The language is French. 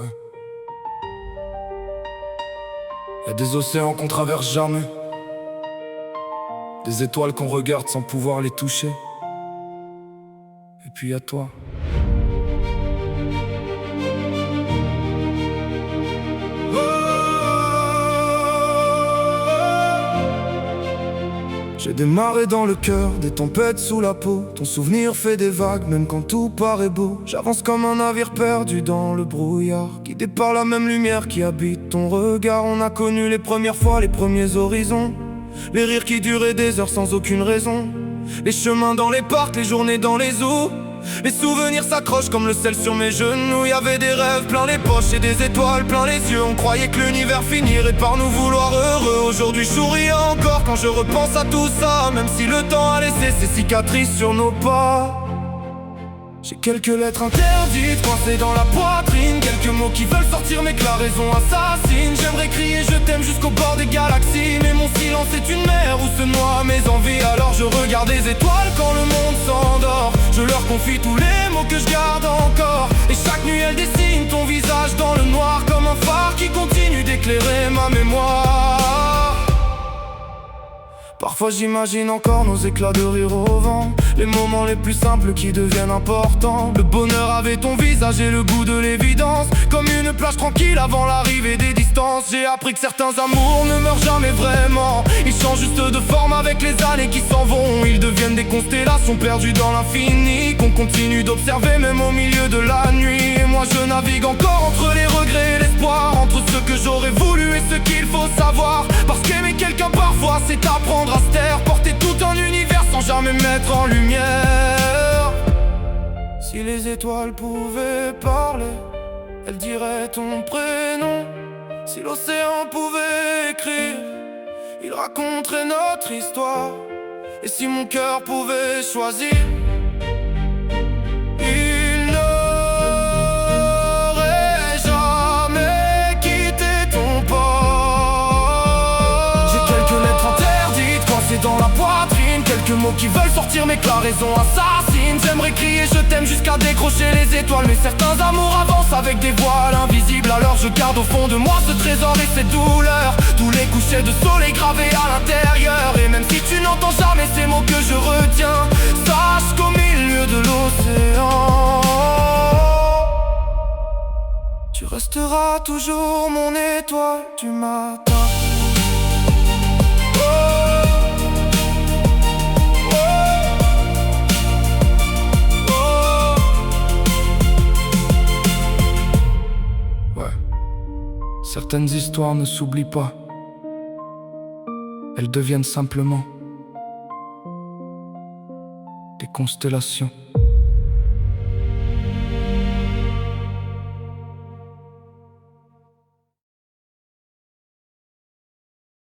Ouais. Y'a des océans qu'on traverse jamais, des étoiles qu'on regarde sans pouvoir les toucher. Et puis y'a toi. J'ai des marées dans le cœur, des tempêtes sous la peau. Ton souvenir fait des vagues, même quand tout paraît beau. J'avance comme un navire perdu dans le brouillard, guidé par la même lumière qui habite ton regard. On a connu les premières fois, les premiers horizons, les rires qui duraient des heures sans aucune raison, les chemins dans les parcs, les journées dans les zoos. Les souvenirs s'accrochent comme le sel sur mes genoux. Y'avait des rêves plein les poches et des étoiles plein les yeux. On croyait que l'univers finirait par nous vouloir heureux. Aujourd'hui je souris encore quand je repense à tout ça, même si le temps a laissé ses cicatrices sur nos pas. J'ai quelques lettres interdites coincées dans la poitrine, quelques mots qui veulent sortir mais que la raison assassine. J'aimerais crier je t'aime jusqu'au bord des galaxies, mais mon silence est une mer où se noient mes envies. Alors je regarde les étoiles quand le monde s'endort, je leur confie tous les mots que je garde encore. Et chaque nuit elles dessinent ton visage dans le noir, comme un phare qui continue d'éclairer ma mémoire. Parfois j'imagine encore nos éclats de rire au vent, les moments les plus simples qui deviennent importants. Le bonheur avait ton visage et le goût de l'évidence, comme une plage tranquille avant l'arrivée des distances. J'ai appris que certains amours ne meurent jamais vraiment, ils changent juste de forme avec les années qui s'en vont. Ils deviennent des constellations perdues dans l'infini, qu'on continue d'observer même au milieu de la nuit. Et moi je navigue encore entre les regrets et l'espoir, entre ce que j'aurais voulu et ce qu'il faut savoir. Parce qu'aimer quelqu'un parfois c'est apprendre à se taire, porter tout un univers sans jamais mettre en lumière. Si les étoiles pouvaient parler, elles diraient ton prénom. Si l'océan pouvait écrire, il raconterait notre histoire. Et si mon cœur pouvait choisir, il n'aurait jamais quitté ton port. J'ai quelques lettres interdites coincées dans la poitrine, quelques mots qui veulent sortir mais que la raison assassine. J'aimerais crier je t'aime jusqu'à décrocher les étoiles, mais certains amours avancent avec des voiles invisibles. Alors je garde au fond de moi ce trésor et cette douleur, tous les couchers de soleil gravés à l'intérieur. Et même si tu n'entends jamais ces mots que je retiens, sache qu'au milieu de l'océan, tu resteras toujours mon étoile du matin. Certaines histoires ne s'oublient pas, elles deviennent simplement des constellations.